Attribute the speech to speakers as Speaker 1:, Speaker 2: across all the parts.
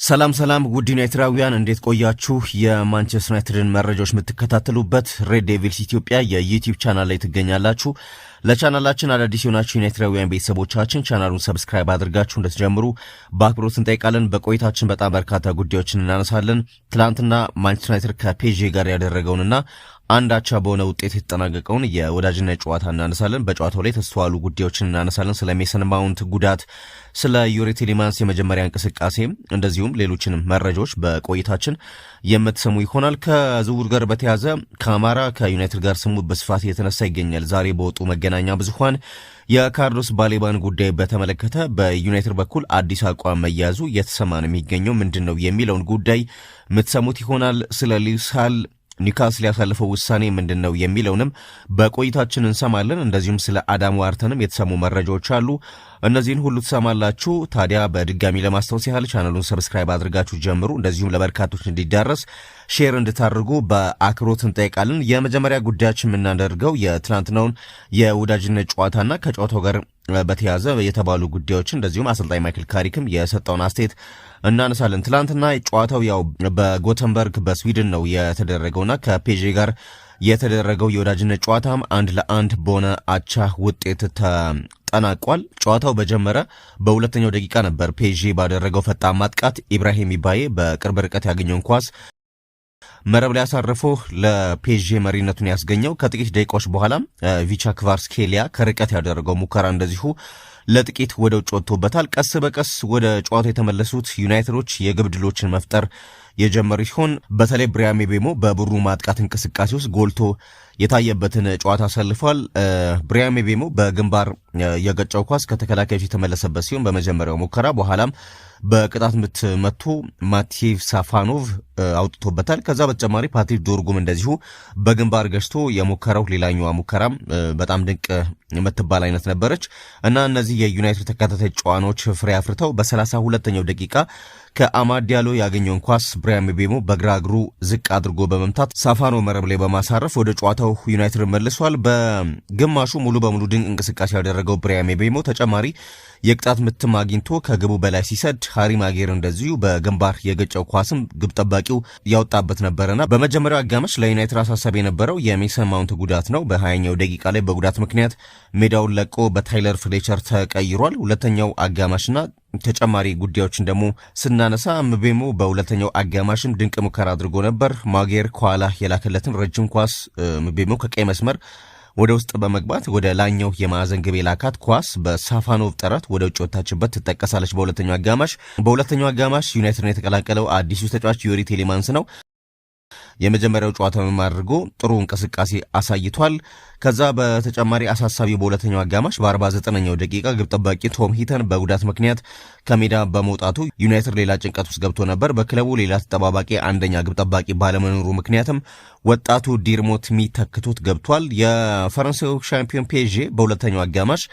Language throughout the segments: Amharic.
Speaker 1: ሰላም ውድ ዩናይትዳውያን እንዴት ቆያችሁ? የማንቸስተር ዩናይትድን መረጃዎች የምትከታተሉበት ሬድ ዴቪልስ ኢትዮጵያ የዩቲዩብ ቻናል ላይ ትገኛላችሁ። ለቻናላችን አዳዲስ የሆናችሁ ዩናይትዳውያን ቤተሰቦቻችን ቻናሉን ሰብስክራይብ አድርጋችሁ እንድትጀምሩ በአክብሮት እንጠይቃለን። በቆይታችን በጣም በርካታ ጉዳዮችን እናነሳለን። ትላንትና ማንቸስተር ዩናይትድ ከፔዤ ጋር ያደረገውንና አንድ አቻ በሆነ ውጤት የተጠናቀቀውን የወዳጅነት ጨዋታ እናነሳለን። በጨዋታው ላይ ተስተዋሉ ጉዳዮችን እናነሳለን። ስለ ሜሰን ማውንት ጉዳት፣ ስለ ዩሪ ቲሊማንስ የመጀመሪያ እንቅስቃሴ እንደዚሁም ሌሎችንም መረጃዎች በቆይታችን የምትሰሙ ይሆናል። ከዝውውር ጋር በተያዘ ከአማራ ከዩናይትድ ጋር ስሙ በስፋት እየተነሳ ይገኛል። ዛሬ በወጡ መገናኛ ብዙሃን የካርሎስ ባሌባን ጉዳይ በተመለከተ በዩናይትድ በኩል አዲስ አቋም መያዙ እየተሰማ ነው የሚገኘው። ምንድን ነው የሚለውን ጉዳይ የምትሰሙት ይሆናል። ስለ ሊሳል ኒውካስል ያሳለፈው ውሳኔ ምንድነው የሚለውንም በቆይታችን እንሰማለን። እንደዚሁም ስለ አዳም ዋርተንም የተሰሙ መረጃዎች አሉ። እነዚህን ሁሉ ትሰማላችሁ። ታዲያ በድጋሚ ለማስታወስ ያህል ቻናሉን ሰብስክራይብ አድርጋችሁ ጀምሩ። እንደዚሁም ለበርካቶች እንዲዳረስ ሼር እንድታደርጉ በአክብሮት እንጠይቃለን። የመጀመሪያ ጉዳያችን የምናደርገው የትናንትናውን የወዳጅነት ጨዋታና ከጨዋታው ጋር በተያያዘ የተባሉ ጉዳዮችን እንደዚሁም አሰልጣኝ ማይክል ካሪክም የሰጠውን አስተያየት እናነሳለን። ትላንትና ጨዋታው ያው በጎተንበርግ በስዊድን ነው የተደረገውና ከፔዤ ጋር የተደረገው የወዳጅነት ጨዋታም 1-1 በሆነ አቻ ውጤት ተጠናቋል። ጨዋታው በጀመረ በሁለተኛው ደቂቃ ነበር ፔዤ ባደረገው ፈጣን ማጥቃት ኢብራሂም ኢባዬ በቅርብ ርቀት ያገኘውን ኳስ መረብ ላይ አሳርፎ ለፔዤ መሪነቱን ያስገኘው። ከጥቂት ደቂቃዎች በኋላ ቪቻ ክቫርስኬሊያ ከርቀት ያደረገው ሙከራ እንደዚሁ ለጥቂት ወደ ውጭ ወጥቶበታል። ቀስ በቀስ ወደ ጨዋታው የተመለሱት ዩናይትዶች የግብ ድሎችን መፍጠር የጀመሩ ሲሆን በተለይ ብሪያም ቤሞ በቡድኑ ማጥቃት እንቅስቃሴ ውስጥ ጎልቶ የታየበትን ጨዋታ አሳልፏል። ብሪያም ቤሞ በግንባር የገጨው ኳስ ከተከላካዮች የተመለሰበት ሲሆን በመጀመሪያው ሙከራ በኋላም በቅጣት ምት መቶ ማቲቭ ሳፋኖቭ አውጥቶበታል። ከዛ በተጨማሪ ፓትሪክ ዶርጉም እንደዚሁ በግንባር ገጭቶ የሞከረው ሌላኛዋ ሙከራም በጣም ድንቅ የምትባል አይነት ነበረች እና እነዚህ የዩናይትድ ተከታታይ ጨዋታዎች ፍሬ አፍርተው በ32ኛው ደቂቃ ከአማድ ዲያሎ ያገኘውን ኳስ ብሪያም ቤሞ በግራ እግሩ ዝቅ አድርጎ በመምታት ሳፋኖ መረብ ላይ በማሳረፍ ወደ ጨዋታው ዩናይትድ መልሷል። በግማሹ ሙሉ በሙሉ ድንቅ እንቅስቃሴ ያደረገው ብሪያም ቤሞ ተጨማሪ የቅጣት ምትም አግኝቶ ከግቡ በላይ ሲሰድ ሃሪ ማጌር እንደዚሁ በግንባር የገጨው ኳስም ግብ ጠባቂው ያወጣበት ነበረና በመጀመሪያው አጋማሽ ለዩናይትድ አሳሳቢ የነበረው የሜሰን ማውንት ጉዳት ነው። በ20ኛው ደቂቃ ላይ በጉዳት ምክንያት ሜዳውን ለቆ በታይለር ፍሌቸር ተቀይሯል። ሁለተኛው አጋማሽና ተጨማሪ ጉዳዮችን ደግሞ ስናነሳ ምቤሞ በሁለተኛው አጋማሽም ድንቅ ሙከራ አድርጎ ነበር። ማጌር ከኋላ የላከለትን ረጅም ኳስ ምቤሞ ከቀይ መስመር ወደ ውስጥ በመግባት ወደ ላኛው የማዕዘን ግብ የላካት ኳስ በሳፋኖቭ ጥረት ወደ ውጭ ወጣችበት ትጠቀሳለች። በሁለተኛው አጋማሽ ዩናይትድን የተቀላቀለው አዲሱ ተጫዋች ዩሪ ቲሊማንስ ነው። የመጀመሪያው ጨዋታውን አድርጎ ጥሩ እንቅስቃሴ አሳይቷል። ከዛ በተጨማሪ አሳሳቢ በሁለተኛው አጋማሽ በ49ኛው ደቂቃ ግብ ጠባቂ ቶም ሂተን በጉዳት ምክንያት ከሜዳ በመውጣቱ ዩናይትድ ሌላ ጭንቀት ውስጥ ገብቶ ነበር። በክለቡ ሌላ ተጠባባቂ አንደኛ ግብ ጠባቂ ባለመኖሩ ምክንያትም ወጣቱ ዲርሞት ተክቶት ገብቷል። የፈረንሳዩ ሻምፒዮን ፔዤ በሁለተኛው አጋማሽ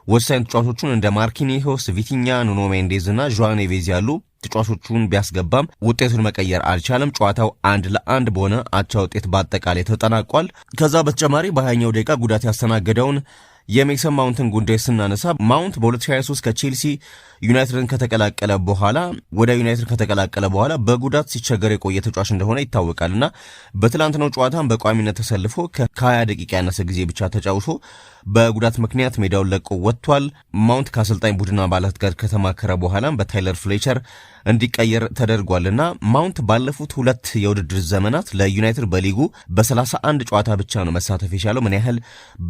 Speaker 1: ወሳኝ ተጫዋቾቹን እንደ ማርኪኒሆስ፣ ቪቲኛ፣ ኑኖ ሜንዴዝ እና ዦአን ኔቬዝ ያሉ ተጫዋቾቹን ቢያስገባም ውጤቱን መቀየር አልቻለም። ጨዋታው 1-1 በሆነ አቻ ውጤት በአጠቃላይ ተጠናቋል። ከዛ በተጨማሪ በ20ኛው ደቂቃ ጉዳት ያስተናገደውን የሜሰን ማውንትን ጉዳይ ስናነሳ ማውንት በ2023 ከቼልሲ ዩናይትድን ከተቀላቀለ በኋላ በጉዳት ሲቸገር የቆየ ተጫዋች እንደሆነ ይታወቃልና በትላንትናው ጨዋታም በቋሚነት ተሰልፎ ከ20 ደቂቃ ያነሰ ጊዜ ብቻ ተጫውቶ በጉዳት ምክንያት ሜዳውን ለቆ ወጥቷል። ማውንት ከአሰልጣኝ ቡድን አባላት ጋር ከተማከረ በኋላም በታይለር ፍሌቸር እንዲቀየር ተደርጓልና ማውንት ባለፉት 2 የውድድር ዘመናት ለዩናይትድ በሊጉ በ31 ጨዋታ ብቻ ነው መሳተፍ የቻለው። ምን ያህል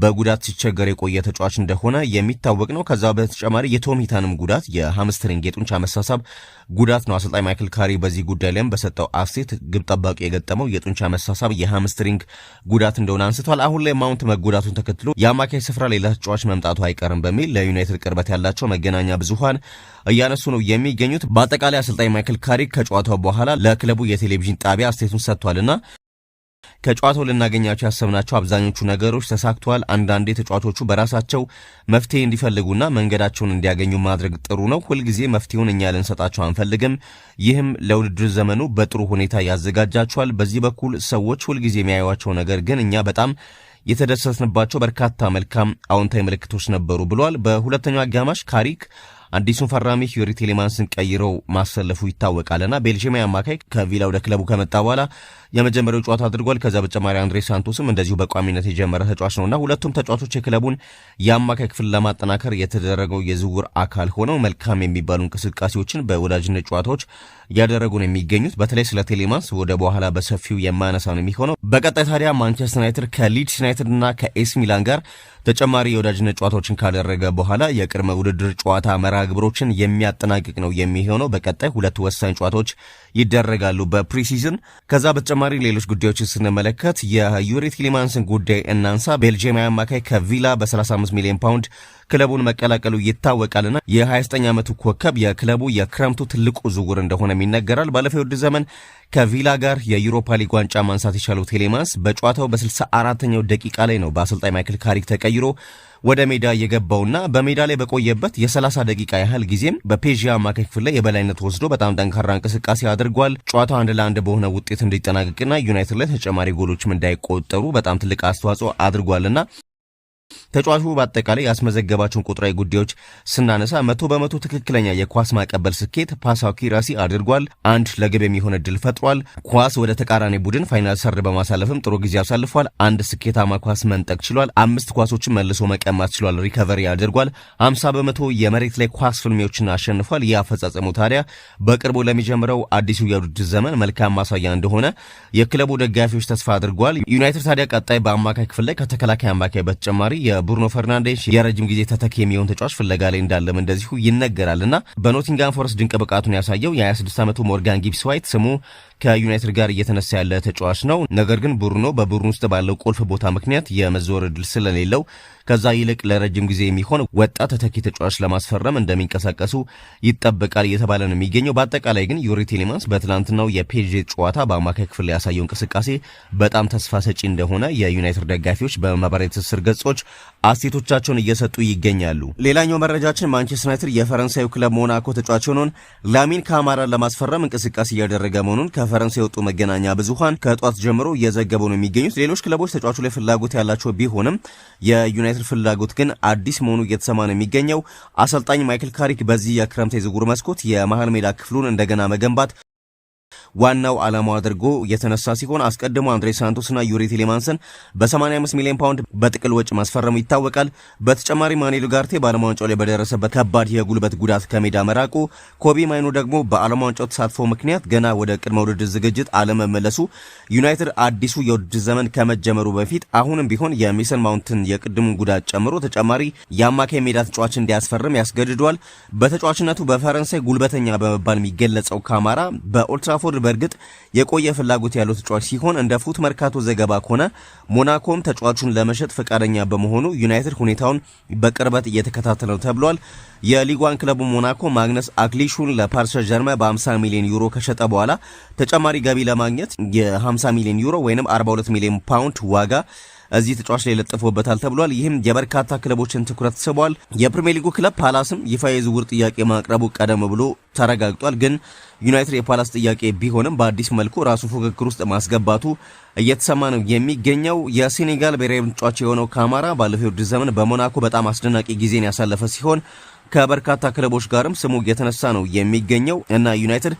Speaker 1: በጉዳት ሲቸገር የቆየ ተጫዋች እንደሆነ የሚታወቅ ነው። ከዛ በተጨማሪ የቶም ሂተንም ጉዳት የሃምስትሪንግ የጡንቻ መሳሳብ ጉዳት ነው። አሰልጣኝ ማይክል ካሪ በዚህ ጉዳይ ላይም በሰጠው አስተያየት ግብ ጠባቂ የገጠመው የጡንቻ መሳሳብ የሃምስትሪንግ ጉዳት እንደሆነ አንስቷል። አሁን ላይ ማውንት መጎዳቱን ተከትሎ የአማካይ ስፍራ ሌላ ተጫዋች መምጣቱ አይቀርም በሚል ለዩናይትድ ቅርበት ያላቸው መገናኛ ብዙሃን እያነሱ ነው የሚገኙት። በአጠቃላይ አሰልጣኝ ማይክል ካሪክ ከጨዋታው በኋላ ለክለቡ የቴሌቪዥን ጣቢያ አስተያየቱን ሰጥቷልና ከጨዋታው ልናገኛቸው ያሰብናቸው አብዛኞቹ ነገሮች ተሳክተዋል። አንዳንዴ ተጫዋቾቹ በራሳቸው መፍትሄ እንዲፈልጉና መንገዳቸውን እንዲያገኙ ማድረግ ጥሩ ነው። ሁልጊዜ መፍትሄውን እኛ ልንሰጣቸው አንፈልግም። ይህም ለውድድር ዘመኑ በጥሩ ሁኔታ ያዘጋጃቸዋል። በዚህ በኩል ሰዎች ሁልጊዜ የሚያዩዋቸው ነገር ግን እኛ በጣም የተደሰትንባቸው በርካታ መልካም አዎንታዊ ምልክቶች ነበሩ ብሏል። በሁለተኛው አጋማሽ ካሪክ አዲሱን ፈራሚ ዩሪ ቲሌማንስን ቀይሮ ማሰለፉ ይታወቃልና ቤልጂየማዊ አማካይ ከቪላ ወደ ክለቡ ከመጣ በኋላ የመጀመሪያው ጨዋታ አድርጓል። ከዛ በተጨማሪ አንድሬ ሳንቶስም እንደዚሁ በቋሚነት የጀመረ ተጫዋች ነውና ሁለቱም ተጫዋቾች የክለቡን የአማካይ ክፍል ለማጠናከር የተደረገው የዝውውር አካል ሆነው መልካም የሚባሉ እንቅስቃሴዎችን በወዳጅነት ጨዋታዎች ያደረጉ ነው የሚገኙት። በተለይ ስለ ቲሌማንስ ወደ በኋላ በሰፊው የማነሳ ነው የሚሆነው። በቀጣይ ታዲያ ማንቸስተር ዩናይትድ ከሊድስ ዩናይትድ እና ከኤሲ ሚላን ጋር ተጨማሪ የወዳጅነት ጨዋታዎችን ካደረገ በኋላ የቅድመ ውድድር ጨዋታ መርሃ ግብሮችን የሚያጠናቅቅ ነው የሚሆነው። በቀጣይ ሁለት ወሳኝ ጨዋታዎች ይደረጋሉ በፕሪሲዝን። ከዛ በተጨማሪ ሌሎች ጉዳዮችን ስንመለከት የዩሪ ቲሌማንስን ጉዳይ እናንሳ። ቤልጂየማዊ አማካይ ከቪላ በ35 ሚሊዮን ፓውንድ ክለቡን መቀላቀሉ ይታወቃልና የ29 ዓመቱ ኮከብ የክለቡ የክረምቱ ትልቁ ዝውውር እንደሆነም ይነገራል። ባለፈው የውድድር ዘመን ከቪላ ጋር የዩሮፓ ሊግ ዋንጫ ማንሳት የቻለው ቲሌማንስ በጨዋታው በ64ኛው ደቂቃ ላይ ነው በአሰልጣኝ ማይክል ካሪክ ተቀይሮ ወደ ሜዳ የገባውና በሜዳ ላይ በቆየበት የ30 ደቂቃ ያህል ጊዜም በፔዥ አማካይ ክፍል ላይ የበላይነት ወስዶ በጣም ጠንካራ እንቅስቃሴ አድርጓል። ጨዋታው 1-1 በሆነ ውጤት እንዲጠናቀቅና ዩናይትድ ላይ ተጨማሪ ጎሎችም እንዳይቆጠሩ በጣም ትልቅ አስተዋጽኦ አድርጓልና ተጫዋቹ በአጠቃላይ ያስመዘገባቸውን ቁጥራዊ ጉዳዮች ስናነሳ 100% ትክክለኛ የኳስ ማቀበል ስኬት ፓስ አኩራሲ አድርጓል። አንድ ለግብ የሚሆን እድል ፈጥሯል። ኳስ ወደ ተቃራኒ ቡድን ፋይናል ሰርድ በማሳለፍም ጥሩ ጊዜ አሳልፏል። አንድ ስኬታማ ኳስ መንጠቅ ችሏል። 5 ኳሶችን መልሶ መቀማት ችሏል። ሪከቨሪ አድርጓል። 50% የመሬት ላይ ኳስ ፍልሚያዎችን አሸንፏል። ይህ አፈጻጸሙ ታዲያ በቅርቡ ለሚጀምረው አዲሱ የውድድር ዘመን መልካም ማሳያ እንደሆነ የክለቡ ደጋፊዎች ተስፋ አድርጓል። ዩናይትድ ታዲያ ቀጣይ በአማካይ ክፍል ላይ ከተከላካይ አማካይ በተጨማሪ የብሩኖ ፈርናንዴስ የረጅም ጊዜ ተተኪ የሚሆን ተጫዋች ፍለጋ ላይ እንዳለም እንደዚሁ ይነገራልና በኖቲንጋም ፎረስት ድንቅ ብቃቱን ያሳየው የ26 ዓመቱ ሞርጋን ጊብስ ዋይት ስሙ ከዩናይትድ ጋር እየተነሳ ያለ ተጫዋች ነው። ነገር ግን ብሩኖ በቡድን ውስጥ ባለው ቁልፍ ቦታ ምክንያት የመዘወር ዕድል ስለሌለው ከዛ ይልቅ ለረጅም ጊዜ የሚሆን ወጣት ተተኪ ተጫዋች ለማስፈረም እንደሚንቀሳቀሱ ይጠበቃል እየተባለ ነው የሚገኘው። በአጠቃላይ ግን ዩሪ ቲሌማንስ በትናንትናው የፔዥ ጨዋታ በአማካይ ክፍል ያሳየው እንቅስቃሴ በጣም ተስፋ ሰጪ እንደሆነ የዩናይትድ ደጋፊዎች በማህበራዊ ትስስር ገጾች አስተያየቶቻቸውን እየሰጡ ይገኛሉ። ሌላኛው መረጃችን ማንቸስተር ዩናይትድ የፈረንሳዩ ክለብ ሞናኮ ተጫዋች የሆነውን ላሚን ካማራን ለማስፈረም እንቅስቃሴ እያደረገ መሆኑን ከፈረንሳይ የወጡ መገናኛ ብዙሃን ከጧት ጀምሮ እየዘገቡ ነው የሚገኙት። ሌሎች ክለቦች ተጫዋቹ ላይ ፍላጎት ያላቸው ቢሆንም የዩናይትድ ፍላጎት ግን አዲስ መሆኑ እየተሰማ ነው የሚገኘው። አሰልጣኝ ማይክል ካሪክ በዚህ የክረምት የዝውውር መስኮት የመሃል ሜዳ ክፍሉን እንደገና መገንባት ዋናው ዓላማው አድርጎ የተነሳ ሲሆን አስቀድሞ አንድሬ ሳንቶስና ዩሪ ቲሌማንስን በ85 ሚሊዮን ፓውንድ በጥቅል ወጪ ማስፈረሙ ይታወቃል። በተጨማሪ ማኑኤል ኡጋርቴ በዓለም ዋንጫው ላይ በደረሰበት ከባድ የጉልበት ጉዳት ከሜዳ መራቁ፣ ኮቢ ማይኑ ደግሞ በዓለም ዋንጫው ተሳትፎ ምክንያት ገና ወደ ቅድመ ውድድር ዝግጅት አለመመለሱ ዩናይትድ አዲሱ የውድድር ዘመን ከመጀመሩ በፊት አሁንም ቢሆን የሜሰን ማውንትን የቅድሙን ጉዳት ጨምሮ ተጨማሪ የአማካይ ሜዳ ተጫዋች እንዲያስፈርም ያስገድዷል። በተጫዋችነቱ በፈረንሳይ ጉልበተኛ በመባል የሚገለጸው ካማራ በኦልትራፎርድ በእርግጥ የቆየ ፍላጎት ያለው ተጫዋች ሲሆን እንደ ፉት መርካቶ ዘገባ ከሆነ ሞናኮም ተጫዋቹን ለመሸጥ ፈቃደኛ በመሆኑ ዩናይትድ ሁኔታውን በቅርበት እየተከታተለው ተብሏል። የሊጓን ክለቡ ሞናኮ ማግነስ አክሊሹን ለፓሪስ ሰን ዠርመን በ50 ሚሊዮን ዩሮ ከሸጠ በኋላ ተጨማሪ ገቢ ለማግኘት የ50 ሚሊዮን ዩሮ ወይም 42 ሚሊዮን ፓውንድ ዋጋ እዚህ ተጫዋች ላይ ለጥፎበታል ተብሏል። ይህም የበርካታ ክለቦችን ትኩረት ስቧል። የፕሪሚየር ሊጉ ክለብ ፓላስም ይፋ የዝውውር ጥያቄ ማቅረቡ ቀደም ብሎ ተረጋግጧል። ግን ዩናይትድ የፓላስ ጥያቄ ቢሆንም በአዲስ መልኩ ራሱ ፉክክር ውስጥ ማስገባቱ እየተሰማ ነው የሚገኘው። የሴኔጋል ብሔራዊ ተጫዋች የሆነው ካማራ ባለፈው ውድድር ዘመን በሞናኮ በጣም አስደናቂ ጊዜን ያሳለፈ ሲሆን ከበርካታ ክለቦች ጋርም ስሙ እየተነሳ ነው የሚገኘው እና ዩናይትድ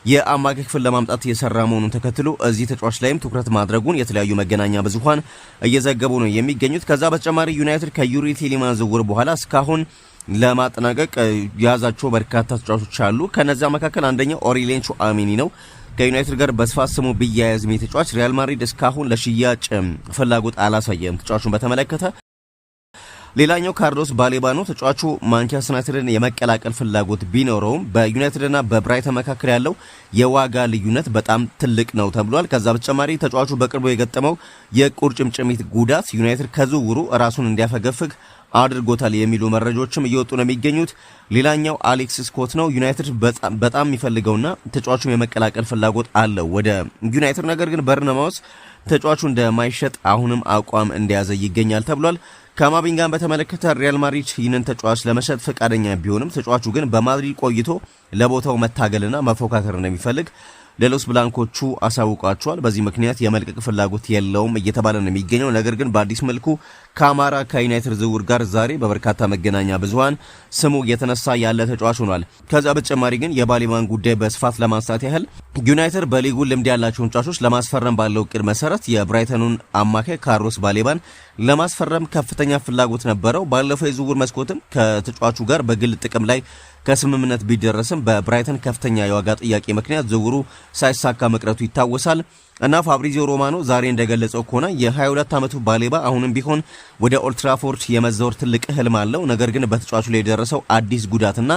Speaker 1: የአማካይ ክፍል ለማምጣት የሰራ መሆኑን ተከትሎ እዚህ ተጫዋች ላይም ትኩረት ማድረጉን የተለያዩ መገናኛ ብዙሃን እየዘገቡ ነው የሚገኙት። ከዛ በተጨማሪ ዩናይትድ ከዩሪ ቲሌማንስ ዝውውር በኋላ እስካሁን ለማጠናቀቅ የያዛቸው በርካታ ተጫዋቾች አሉ። ከነዛ መካከል አንደኛው ኦሪሌን ቹአሜኒ ነው። ከዩናይትድ ጋር በስፋት ስሙ ቢያያዝም ተጫዋች ሪያል ማድሪድ እስካሁን ለሽያጭ ፍላጎት አላሳየም። ተጫዋቹን በተመለከተ ሌላኛው ካርሎስ ባሌባ ነው። ተጫዋቹ ማንቸስተር ዩናይትድን የመቀላቀል ፍላጎት ቢኖረውም በዩናይትድና በብራይተን መካከል ያለው የዋጋ ልዩነት በጣም ትልቅ ነው ተብሏል። ከዛ በተጨማሪ ተጫዋቹ በቅርቡ የገጠመው የቁርጭምጭሚት ጉዳት ዩናይትድ ከዝውውሩ ራሱን እንዲያፈገፍግ አድርጎታል የሚሉ መረጃዎችም እየወጡ ነው የሚገኙት። ሌላኛው አሌክስ ስኮት ነው። ዩናይትድ በጣም የሚፈልገውና ተጫዋቹም የመቀላቀል ፍላጎት አለው ወደ ዩናይትድ። ነገር ግን በርነማውስ ተጫዋቹ እንደማይሸጥ አሁንም አቋም እንደያዘ ይገኛል ተብሏል። ካማቪንጋን በተመለከተ ሪያል ማድሪድ ይህንን ተጫዋች ለመሸጥ ፈቃደኛ ቢሆንም ተጫዋቹ ግን በማድሪድ ቆይቶ ለቦታው መታገልና መፎካከር እንደሚፈልግ ለሎስ ብላንኮቹ አሳውቋቸዋል። በዚህ ምክንያት የመልቀቅ ፍላጎት የለውም እየተባለ ነው የሚገኘው። ነገር ግን በአዲስ መልኩ ከአማራ ከዩናይትድ ዝውውር ጋር ዛሬ በበርካታ መገናኛ ብዙሃን ስሙ እየተነሳ ያለ ተጫዋች ሆኗል። ከዛ በተጨማሪ ግን የባሌባን ጉዳይ በስፋት ለማንሳት ያህል ዩናይትድ በሊጉ ልምድ ያላቸውን ተጫዋቾች ለማስፈረም ባለው እቅድ መሰረት የብራይተኑን አማካይ ካርሎስ ባሌባን ለማስፈረም ከፍተኛ ፍላጎት ነበረው። ባለፈው የዝውውር መስኮትም ከተጫዋቹ ጋር በግል ጥቅም ላይ ከስምምነት ቢደረስም በብራይተን ከፍተኛ የዋጋ ጥያቄ ምክንያት ዝውውሩ ሳይሳካ መቅረቱ ይታወሳል። እና ፋብሪዚዮ ሮማኖ ዛሬ እንደገለጸው ከሆነ የ22 ዓመቱ ባሌባ አሁንም ቢሆን ወደ ኦልድ ትራፎርድ የመዘወር ትልቅ ህልም አለው። ነገር ግን በተጫዋቹ ላይ የደረሰው አዲስ ጉዳትና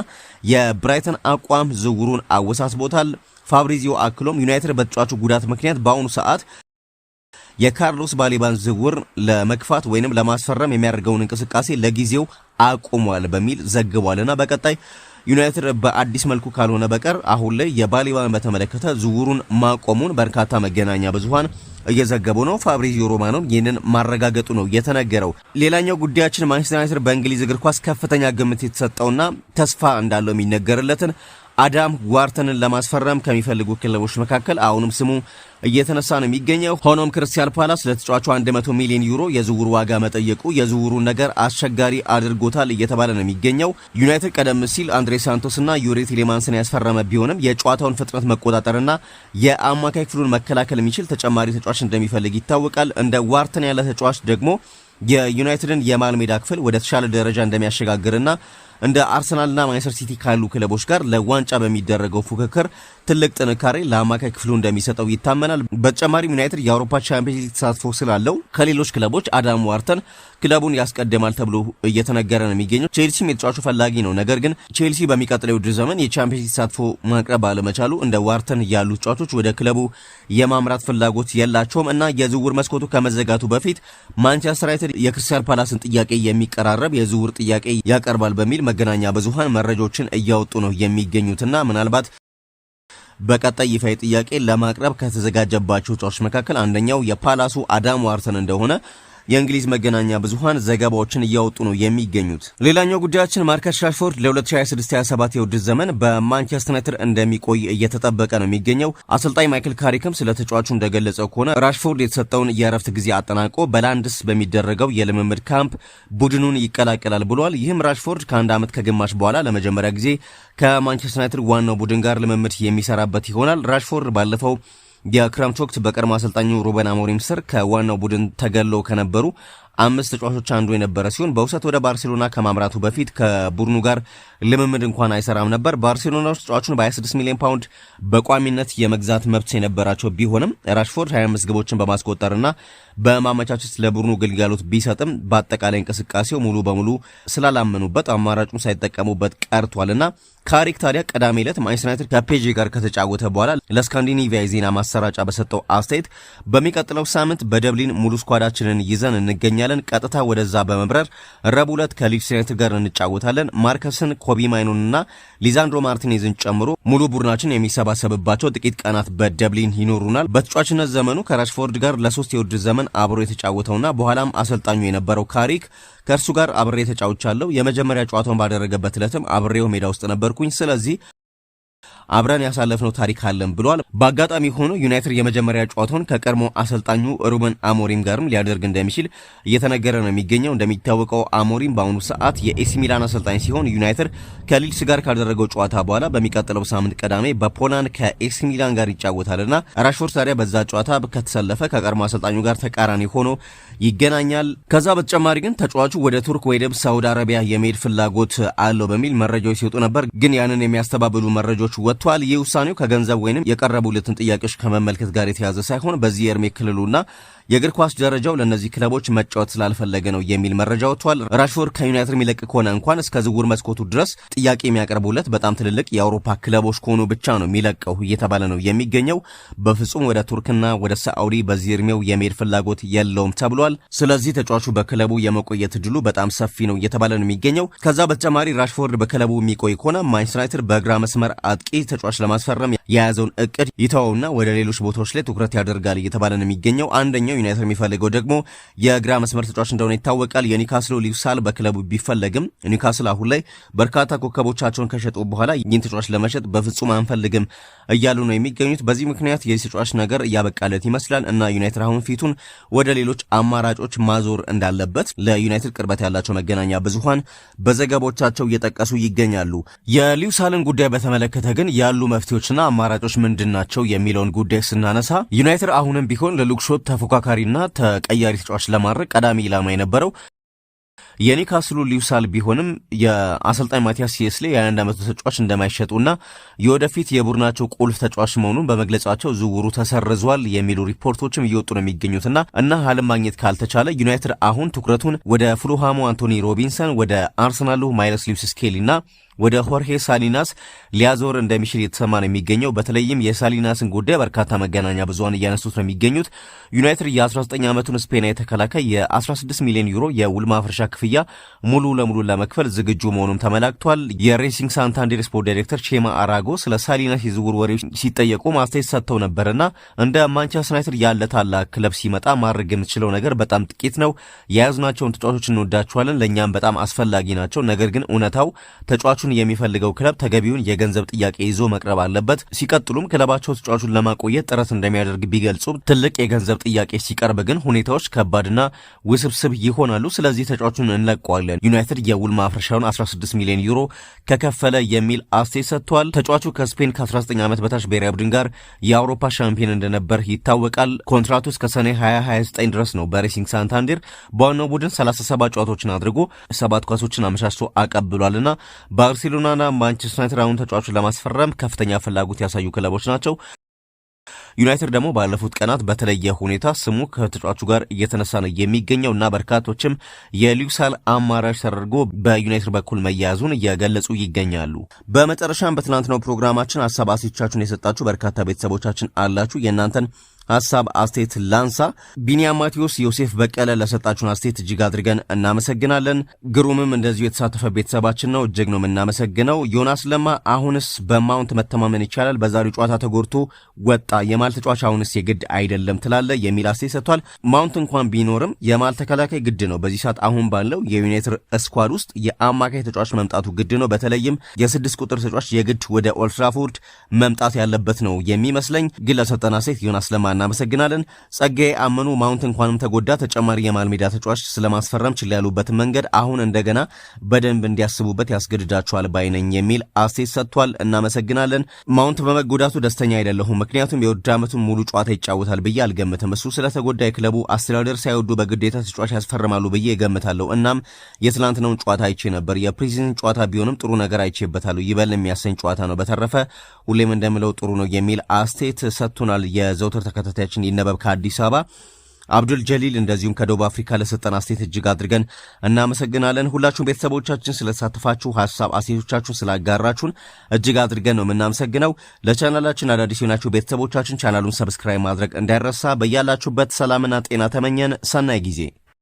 Speaker 1: የብራይተን አቋም ዝውውሩን አወሳስቦታል። ፋብሪዚዮ አክሎም ዩናይትድ በተጫዋቹ ጉዳት ምክንያት በአሁኑ ሰዓት የካርሎስ ባሌባን ዝውውር ለመግፋት ወይንም ለማስፈረም የሚያደርገውን እንቅስቃሴ ለጊዜው አቁሟል በሚል ዘግቧልና በቀጣይ ዩናይትድ በአዲስ መልኩ ካልሆነ በቀር አሁን ላይ የባሌባን በተመለከተ ዝውውሩን ማቆሙን በርካታ መገናኛ ብዙሃን እየዘገቡ ነው። ፋብሪዚዮ ሮማኖ ይህንን ማረጋገጡ ነው የተነገረው። ሌላኛው ጉዳያችን ማንቸስተር ዩናይትድ በእንግሊዝ እግር ኳስ ከፍተኛ ግምት የተሰጠውና ተስፋ እንዳለው የሚነገርለትን አዳም ዋርተንን ለማስፈረም ከሚፈልጉ ክለቦች መካከል አሁንም ስሙ እየተነሳ ነው የሚገኘው። ሆኖም ክሪስታል ፓላስ ለተጫዋቹ 100 ሚሊዮን ዩሮ የዝውውር ዋጋ መጠየቁ የዝውውሩን ነገር አስቸጋሪ አድርጎታል እየተባለ ነው የሚገኘው። ዩናይትድ ቀደም ሲል አንድሬ ሳንቶስና ዩሪ ቲሌማንስን ያስፈረመ ቢሆንም የጨዋታውን ፍጥነት መቆጣጠርና የአማካይ ክፍሉን መከላከል የሚችል ተጨማሪ ተጫዋች እንደሚፈልግ ይታወቃል። እንደ ዋርተን ያለ ተጫዋች ደግሞ የዩናይትድን የመሃል ሜዳ ክፍል ወደ ተሻለ ደረጃ እንደሚያሸጋግርና እንደ አርሰናልና ማንቸስተር ሲቲ ካሉ ክለቦች ጋር ለዋንጫ በሚደረገው ፉክክር ትልቅ ጥንካሬ ለአማካይ ክፍሉ እንደሚሰጠው ይታመናል። በተጨማሪም ዩናይትድ የአውሮፓ ቻምፒየንስ ሊግ ተሳትፎ ስላለው ከሌሎች ክለቦች አዳም ዋርተን ክለቡን ያስቀድማል ተብሎ እየተነገረ ነው የሚገኘው። ቼልሲም የተጫዋቹ ፈላጊ ነው። ነገር ግን ቼልሲ በሚቀጥለው ውድድር ዘመን የቻምፒየንስ ሊግ ተሳትፎ ማቅረብ ባለመቻሉ እንደ ዋርተን ያሉ ተጫዋቾች ወደ ክለቡ የማምራት ፍላጎት የላቸውም እና የዝውውር መስኮቱ ከመዘጋቱ በፊት ማንቸስተር ዩናይትድ የክሪስታል ፓላስን ጥያቄ የሚቀራረብ የዝውውር ጥያቄ ያቀርባል በሚል መገናኛ ብዙሃን መረጃዎችን እያወጡ ነው የሚገኙትና ምናልባት በቀጣይ ይፋዊ ጥያቄ ለማቅረብ ከተዘጋጀባቸው ተጫዋቾች መካከል አንደኛው የፓላሱ አዳም ዋርተን እንደሆነ የእንግሊዝ መገናኛ ብዙሃን ዘገባዎችን እያወጡ ነው የሚገኙት። ሌላኛው ጉዳያችን ማርከስ ራሽፎርድ ለ2026/27 የውድድር ዘመን በማንቸስተር ዩናይትድ እንደሚቆይ እየተጠበቀ ነው የሚገኘው። አሰልጣኝ ማይክል ካሪክም ስለ ተጫዋቹ እንደገለጸው ከሆነ ራሽፎርድ የተሰጠውን የእረፍት ጊዜ አጠናቆ በላንድስ በሚደረገው የልምምድ ካምፕ ቡድኑን ይቀላቀላል ብሏል። ይህም ራሽፎርድ ከአንድ ዓመት ከግማሽ በኋላ ለመጀመሪያ ጊዜ ከማንቸስተር ዩናይትድ ዋናው ቡድን ጋር ልምምድ የሚሰራበት ይሆናል። ራሽፎርድ ባለፈው የክረምት ወቅት በቀድሞ አሰልጣኙ ሩበን አሞሪም ስር ከዋናው ቡድን ተገለው ከነበሩ 5 ተጫዋቾች አንዱ የነበረ ሲሆን በውሰት ወደ ባርሴሎና ከማምራቱ በፊት ከቡድኑ ጋር ልምምድ እንኳን አይሰራም ነበር። ባርሴሎናዎች ተጫዋቹን በ26 ሚሊዮን ፓውንድ በቋሚነት የመግዛት መብት የነበራቸው ቢሆንም ራሽፎርድ 25 ግቦችን በማስቆጠርና በማመቻቸት ለቡድኑ ግልጋሎት ቢሰጥም በአጠቃላይ እንቅስቃሴው ሙሉ በሙሉ ስላላመኑበት አማራጩን ሳይጠቀሙበት ቀርቷልና ካሪክ ታዲያ ቀዳሜ ዕለት ማንቸስተር ዩናይትድ ከፔጂ ጋር ከተጫወተ በኋላ ለስካንዲኔቪያ የዜና ማሰራጫ በሰጠው አስተያየት በሚቀጥለው ሳምንት በደብሊን ሙሉ ስኳዳችንን ይዘን እንገኛለን። ቀጥታ ወደዛ በመብረር ረቡዕ ዕለት ከሊድስ ዩናይትድ ጋር እንጫወታለን። ማርከስን፣ ኮቢ ማይኖንና ሊዛንድሮ ማርቲኔዝን ጨምሮ ሙሉ ቡድናችን የሚሰባሰብባቸው ጥቂት ቀናት በደብሊን ይኖሩናል። በተጫዋችነት ዘመኑ ከራሽፎርድ ጋር ለ3 የውድድር ዘመን አብሮ የተጫወተውና በኋላም አሰልጣኙ የነበረው ካሪክ ከእርሱ ጋር አብሬ ተጫውቻለሁ። የመጀመሪያ ጨዋታውን ባደረገበት ዕለትም አብሬው ሜዳ ውስጥ ነበርኩኝ። ስለዚህ አብረን ያሳለፍነው ታሪክ አለን ብሏል። በአጋጣሚ ሆኖ ዩናይትድ የመጀመሪያ ጨዋታውን ከቀድሞ አሰልጣኙ ሩበን አሞሪም ጋርም ሊያደርግ እንደሚችል እየተነገረ ነው የሚገኘው። እንደሚታወቀው አሞሪም በአሁኑ ሰዓት የኤሲ ሚላን አሰልጣኝ ሲሆን ዩናይትድ ከሊድስ ጋር ካደረገው ጨዋታ በኋላ በሚቀጥለው ሳምንት ቅዳሜ በፖላንድ ከኤሲ ሚላን ጋር ይጫወታልና ራሽፎርድ ታዲያ በዛ ጨዋታ ከተሰለፈ ከቀድሞ አሰልጣኙ ጋር ተቃራኒ ሆኖ ይገናኛል። ከዛ በተጨማሪ ግን ተጫዋቹ ወደ ቱርክ ወይም ሳውዲ አረቢያ የመሄድ ፍላጎት አለው በሚል መረጃዎች ሲወጡ ነበር። ግን ያንን የሚያስተባብሉ መረጃዎች ወጥቷል። ይህ ውሳኔው ከገንዘብ ወይንም የቀረቡለትን ጥያቄዎች ከመመልከት ጋር የተያዘ ሳይሆን በዚህ የእድሜ ክልሉና የእግር ኳስ ደረጃው ለነዚህ ክለቦች መጫወት ስላልፈለገ ነው የሚል መረጃ ወጥቷል። ራሽፎርድ ከዩናይትድ የሚለቅ ከሆነ እንኳን እስከ ዝውውር መስኮቱ ድረስ ጥያቄ የሚያቀርቡለት በጣም ትልልቅ የአውሮፓ ክለቦች ከሆኑ ብቻ ነው የሚለቀው እየተባለ ነው የሚገኘው። በፍጹም ወደ ቱርክና ወደ ሳዑዲ በዚህ እድሜው የመሄድ ፍላጎት የለውም ተብሏል። ስለዚህ ተጫዋቹ በክለቡ የመቆየት እድሉ በጣም ሰፊ ነው እየተባለ ነው የሚገኘው። ከዛ በተጨማሪ ራሽፎርድ በክለቡ የሚቆይ ከሆነ ማንቸስተር ዩናይትድ በግራ መስመር አጥቂ አጥቂ ተጫዋች ለማስፈረም የያዘውን እቅድ ይተውና ወደ ሌሎች ቦታዎች ላይ ትኩረት ያደርጋል እየተባለ ነው የሚገኘው። አንደኛው ዩናይትድ የሚፈልገው ደግሞ የግራ መስመር ተጫዋች እንደሆነ ይታወቃል። የኒውካስሉ ሉዊስ ሳል በክለቡ ቢፈለግም ኒውካስል አሁን ላይ በርካታ ኮከቦቻቸውን ከሸጡ በኋላ ይህን ተጫዋች ለመሸጥ በፍጹም አንፈልግም እያሉ ነው የሚገኙት። በዚህ ምክንያት የዚህ ተጫዋች ነገር እያበቃለት ይመስላል እና ዩናይትድ አሁን ፊቱን ወደ ሌሎች አማራጮች ማዞር እንዳለበት ለዩናይትድ ቅርበት ያላቸው መገናኛ ብዙሃን በዘገቦቻቸው እየጠቀሱ ይገኛሉ። የሉዊስ ሳልን ጉዳይ በተመለከተ ግን ያሉ መፍትሄዎችና አማራጮች ምንድናቸው የሚለውን ጉዳይ ስናነሳ ዩናይትድ አሁንም ቢሆን ለሉክሾት ተፎካካሪና ተቀያሪ ተጫዋች ለማድረግ ቀዳሚ ኢላማ የነበረው የኒውካስሉ ሉዊስ ሳል ቢሆንም የአሰልጣኝ ማቲያስ ሴስሌ የ21 ዓመቱ ተጫዋች እንደማይሸጡና የወደፊት የቡድናቸው ቁልፍ ተጫዋች መሆኑን በመግለጻቸው ዝውውሩ ተሰርዟል የሚሉ ሪፖርቶችም እየወጡ ነው የሚገኙትና ሀልን ማግኘት ካልተቻለ ዩናይትድ አሁን ትኩረቱን ወደ ፍሉሃሙ አንቶኒ ሮቢንሰን፣ ወደ አርሰናሉ ማይልስ ሉዊስ ስኬሊና ወደ ሆርሄ ሳሊናስ ሊያዞር እንደሚችል የተሰማ ነው የሚገኘው። በተለይም የሳሊናስን ጉዳይ በርካታ መገናኛ ብዙሃን እያነሱት ነው የሚገኙት። ዩናይትድ የ19 ዓመቱን ስፔናዊ ተከላካይ የ16 ሚሊዮን ዩሮ የውል ማፍረሻ ክፍያ ሙሉ ለሙሉ ለመክፈል ዝግጁ መሆኑም ተመላክቷል። የሬሲንግ ሳንታንዴር ስፖርት ዳይሬክተር ቼማ አራጎ ስለ ሳሊናስ የዝውውር ወሬዎች ሲጠየቁ ማስተያየት ሰጥተው ነበርና እንደ ማንቸስተር ዩናይትድ ያለ ታላቅ ክለብ ሲመጣ ማድረግ የምትችለው ነገር በጣም ጥቂት ነው። የያዝናቸውን ተጫዋቾች እንወዳቸዋለን፣ ለእኛም በጣም አስፈላጊ ናቸው። ነገር ግን እውነታው ተጫዋቹ የሚፈልገው ክለብ ተገቢውን የገንዘብ ጥያቄ ይዞ መቅረብ አለበት። ሲቀጥሉም ክለባቸው ተጫዋቹን ለማቆየት ጥረት እንደሚያደርግ ቢገልጹም ትልቅ የገንዘብ ጥያቄ ሲቀርብ ግን ሁኔታዎች ከባድና ውስብስብ ይሆናሉ። ስለዚህ ተጫዋቹን እንለቀዋለን፣ ዩናይትድ የውል ማፍረሻውን 16 ሚሊዮን ዩሮ ከከፈለ የሚል አስተያየት ሰጥቷል። ተጫዋቹ ከስፔን ከ19 ዓመት በታች ብሔራዊ ቡድን ጋር የአውሮፓ ሻምፒዮን እንደነበር ይታወቃል። ኮንትራቱ እስከ ሰኔ 2029 ድረስ ነው። በሬሲንግ ሳንታንዴር በዋናው ቡድን 37 ጨዋታዎችን አድርጎ 7 ኳሶችን አመቻችቶ አቀብሏልና ባርሴሎናና ማንቸስተር ዩናይትድ አሁን ተጫዋቹን ለማስፈረም ከፍተኛ ፍላጎት ያሳዩ ክለቦች ናቸው። ዩናይትድ ደግሞ ባለፉት ቀናት በተለየ ሁኔታ ስሙ ከተጫዋቹ ጋር እየተነሳ ነው የሚገኘው እና በርካቶችም የሉዊስ ሳል አማራጭ ተደርጎ በዩናይትድ በኩል መያዙን እየገለጹ ይገኛሉ። በመጨረሻም በትናንትናው ፕሮግራማችን ሀሳብ አስተያየቶቻችሁን የሰጣችሁ በርካታ ቤተሰቦቻችን አላችሁ። የእናንተን ሀሳብ አስተያየት ላንሳ። ቢኒያም ማቴዎስ፣ ዮሴፍ በቀለ ለሰጣችሁን አስተያየት እጅግ አድርገን እናመሰግናለን። ግሩምም እንደዚሁ የተሳተፈ ቤተሰባችን ነው፣ እጅግ ነው የምናመሰግነው። ዮናስ ለማ አሁንስ በማውንት መተማመን ይቻላል? በዛሬው ጨዋታ ተጎድቶ ወጣ። የማል ተጫዋች አሁንስ የግድ አይደለም ትላለ የሚል አስተያየት ሰጥቷል። ማውንት እንኳን ቢኖርም የማል ተከላካይ ግድ ነው። በዚህ ሰዓት አሁን ባለው የዩናይትድ ስኳድ ውስጥ የአማካይ ተጫዋች መምጣቱ ግድ ነው። በተለይም የ6 ቁጥር ተጫዋች የግድ ወደ ኦልድ ትራፎርድ መምጣት ያለበት ነው የሚመስለኝ። ግን ለሰጠን አስተያየት ዮናስ ለማ እናመሰግናለን። ጸጋዬ አመኑ ማውንት እንኳንም ተጎዳ ተጨማሪ የማል ሜዳ ተጫዋች ስለማስፈረም ችላ ያሉበትን መንገድ አሁን እንደገና በደንብ እንዲያስቡበት ያስገድዳቸዋል ባይነኝ የሚል አስተያየት ሰጥቷል። እናመሰግናለን። ማውንት በመጎዳቱ ደስተኛ አይደለሁም፣ ምክንያቱም የውድድር ዓመቱን ሙሉ ጨዋታ ይጫወታል ብዬ አልገምትም። እሱ ስለተጎዳ የክለቡ አስተዳደር ሳይወዱ በግዴታ ተጫዋች ያስፈርማሉ ብዬ እገምታለሁ። እናም የትላንትናውን ጨዋታ አይቼ ነበር። የፕሪሲዝን ጨዋታ ቢሆንም ጥሩ ነገር አይቼበታለሁ። ይበል የሚያሰኝ ጨዋታ ነው። በተረፈ ሁሌም እንደምለው ጥሩ ነው የሚል አስተያየት ሰጥቶናል። የዘውትር ተከታታያችን ይነበብ ከአዲስ አበባ አብዱል ጀሊል እንደዚሁም ከደቡብ አፍሪካ ለሰጠን አስተያየት እጅግ አድርገን እናመሰግናለን። ሁላችሁም ቤተሰቦቻችን ስለተሳተፋችሁ ሀሳብ አስተያየቶቻችሁን ስላጋራችሁን እጅግ አድርገን ነው የምናመሰግነው። ለቻናላችን አዳዲስ የሆናችሁ ቤተሰቦቻችን ቻናሉን ሰብስክራይብ ማድረግ እንዳይረሳ። በያላችሁበት ሰላምና ጤና ተመኘን። ሰናይ ጊዜ